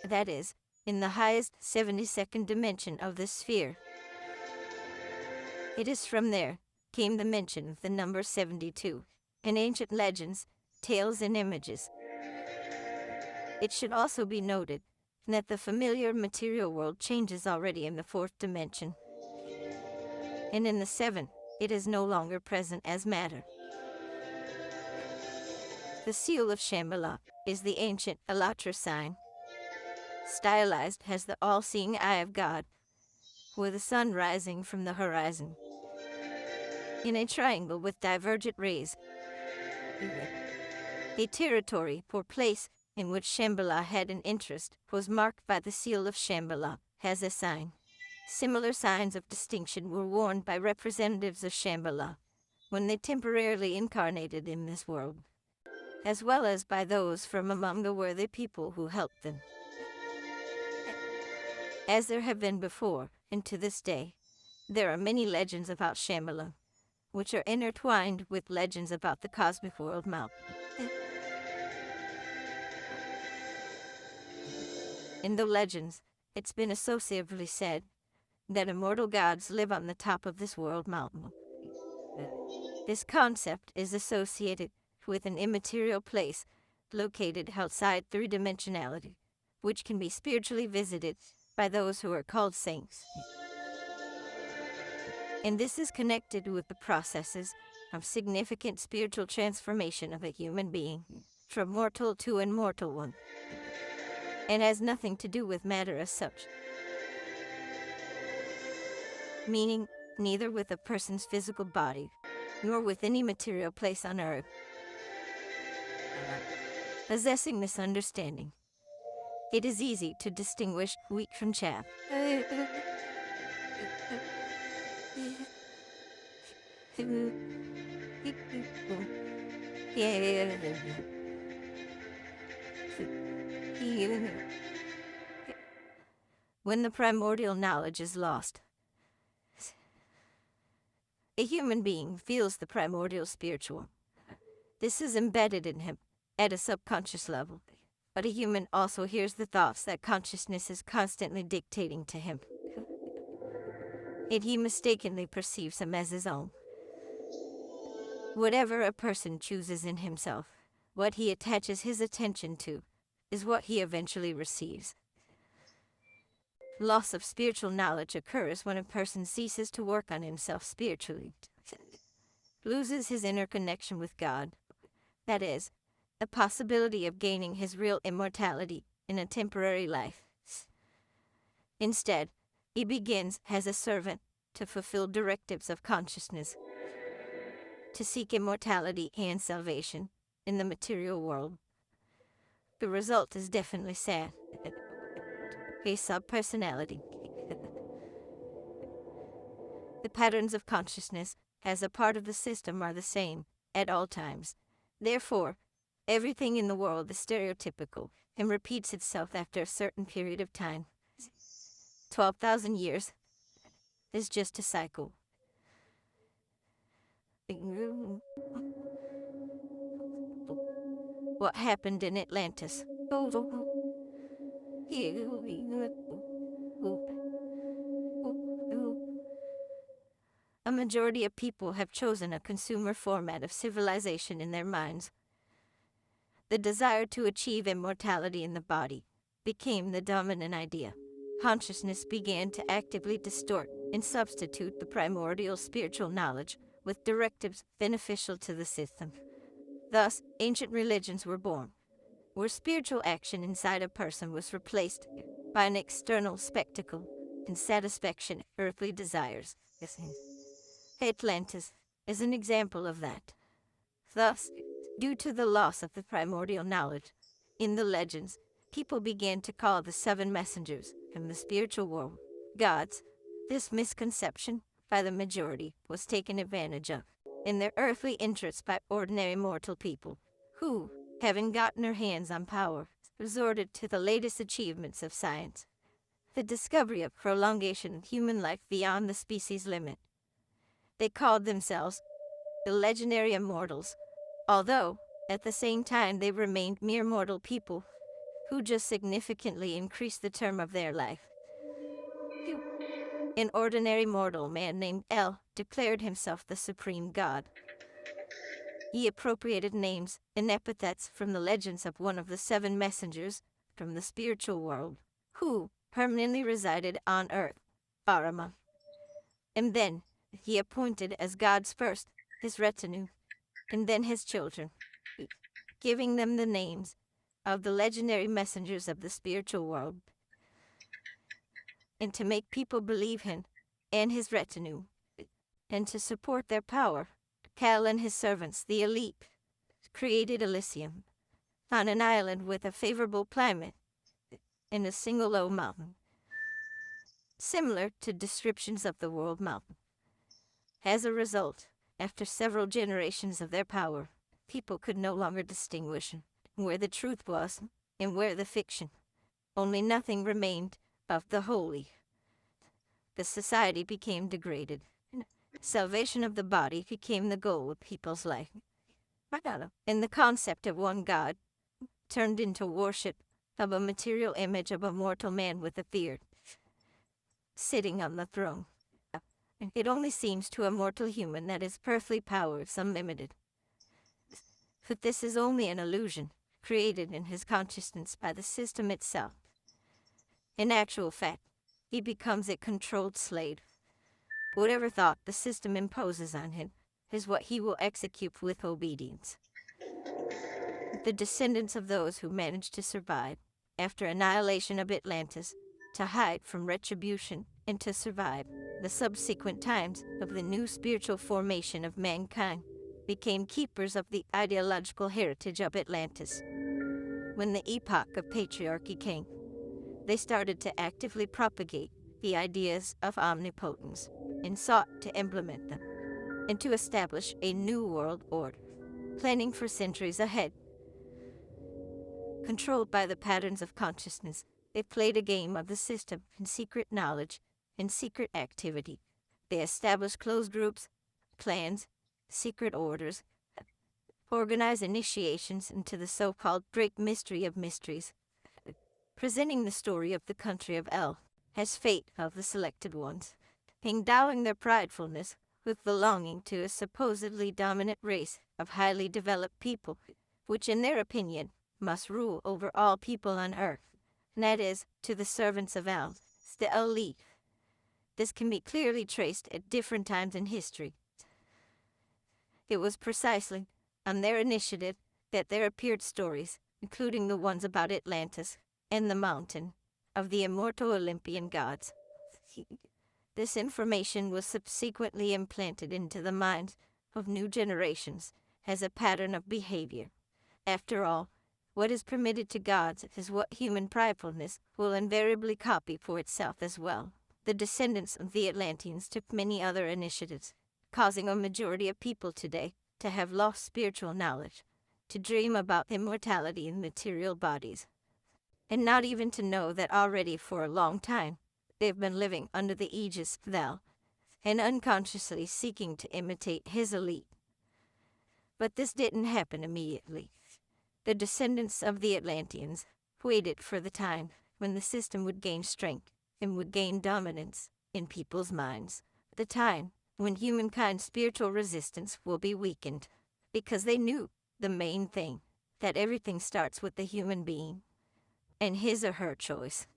that is, in the highest 72nd dimension of the sphere. It is from there came the mention of the number 72 in ancient legends, tales, and images. It should also be noted that the familiar material world changes already in the fourth dimension, and in the seventh, it is no longer present as matter. The seal of Shambhala is the ancient Alatra sign, stylized as the all-seeing eye of God, with the sun rising from the horizon in a triangle with divergent rays. A territory or place in which Shambhala had an interest was marked by the seal of Shambhala as a sign. Similar signs of distinction were worn by representatives of Shambhala when they temporarily incarnated in this world, as well as by those from among the worthy people who helped them. As there have been before, and to this day, there are many legends about Shambhala, which are intertwined with legends about the cosmic world mount. In the legends, it's been associatively said that immortal gods live on the top of this world mountain. This concept is associated with an immaterial place located outside three-dimensionality, which can be spiritually visited by those who are called saints. And this is connected with the processes of significant spiritual transformation of a human being from mortal to immortal one, and has nothing to do with matter as such, meaning neither with a person's physical body nor with any material place on earth. Possessing this understanding, it is easy to distinguish wheat from chaff. When the primordial knowledge is lost, a human being feels the primordial spiritual. This is embedded in him at a subconscious level, but a human also hears the thoughts that consciousness is constantly dictating to him, and he mistakenly perceives them as his own. Whatever a person chooses in himself, what he attaches his attention to, is what he eventually receives. Loss of spiritual knowledge occurs when a person ceases to work on himself spiritually, loses his inner connection with God, that is, a possibility of gaining his real immortality in a temporary life. Instead, he begins as a servant to fulfill directives of consciousness, to seek immortality and salvation in the material world. The result is definitely sad. A subpersonality. The patterns of consciousness as a part of the system are the same at all times. Therefore, everything in the world is stereotypical and repeats itself after a certain period of time. 12,000 years is just a cycle. What happened in Atlantis? A majority of people have chosen a consumer format of civilization in their minds. The desire to achieve immortality in the body became the dominant idea. Consciousness began to actively distort and substitute the primordial spiritual knowledge with directives beneficial to the system. Thus, ancient religions were born, where spiritual action inside a person was replaced by an external spectacle and satisfaction of earthly desires. Atlantis is an example of that. Thus, due to the loss of the primordial knowledge, in the legends, people began to call the seven messengers from the spiritual world gods. This misconception, by the majority, was taken advantage of in their earthly interests by ordinary mortal people, who, having gotten their hands on power, resorted to the latest achievements of science, the discovery of prolongation of human life beyond the species limit. They called themselves the legendary immortals, although, at the same time, they remained mere mortal people who just significantly increased the term of their life. An ordinary mortal man named El declared himself the supreme god. He appropriated names and epithets from the legends of one of the seven messengers from the spiritual world, who permanently resided on earth, Barama. And then he appointed as gods first his retinue, and then his children, giving them the names of the legendary messengers of the spiritual world, and to make people believe him and his retinue, and to support their power, Cal and his servants, the elite, created Elysium, on an island with a favorable climate, in a single low mountain, similar to descriptions of the world mountain. As a result, after several generations of their power, people could no longer distinguish where the truth was and where the fiction. Only nothing remained of the holy. The society became degraded. Salvation of the body became the goal of people's life. And the concept of one God turned into worship of a material image of a mortal man with a beard, sitting on the throne. It only seems to a mortal human that his earthly power is unlimited. But this is only an illusion, created in his consciousness by the system itself. In actual fact, he becomes a controlled slave. Whatever thought the system imposes on him is what he will execute with obedience. The descendants of those who managed to survive after annihilation of Atlantis, to hide from retribution and to survive the subsequent times of the new spiritual formation of mankind, became keepers of the ideological heritage of Atlantis. When the epoch of patriarchy came, they started to actively propagate the ideas of omnipotence and sought to implement them, and to establish a new world order, planning for centuries ahead. Controlled by the patterns of consciousness, they played a game of the system in secret knowledge and secret activity. They established closed groups, clans, secret orders, organized initiations into the so-called Great Mystery of Mysteries, presenting the story of the country of El as fate of the selected ones, endowing their pridefulness with belonging to a supposedly dominant race of highly developed people, which in their opinion must rule over all people on earth, and that is, to the servants of El, the elite. This can be clearly traced at different times in history. It was precisely on their initiative that there appeared stories, including the ones about Atlantis and the mountain of the immortal Olympian gods. This information was subsequently implanted into the minds of new generations as a pattern of behavior. After all, what is permitted to gods is what human pridefulness will invariably copy for itself as well. The descendants of the Atlanteans took many other initiatives, causing a majority of people today to have lost spiritual knowledge, to dream about immortality in material bodies, and not even to know that already for a long time they've been living under the aegis of El, and unconsciously seeking to imitate his elite. But this didn't happen immediately. The descendants of the Atlanteans waited for the time when the system would gain strength and would gain dominance in people's minds, the time when humankind's spiritual resistance will be weakened, because they knew the main thing, that everything starts with the human being and his or her choice.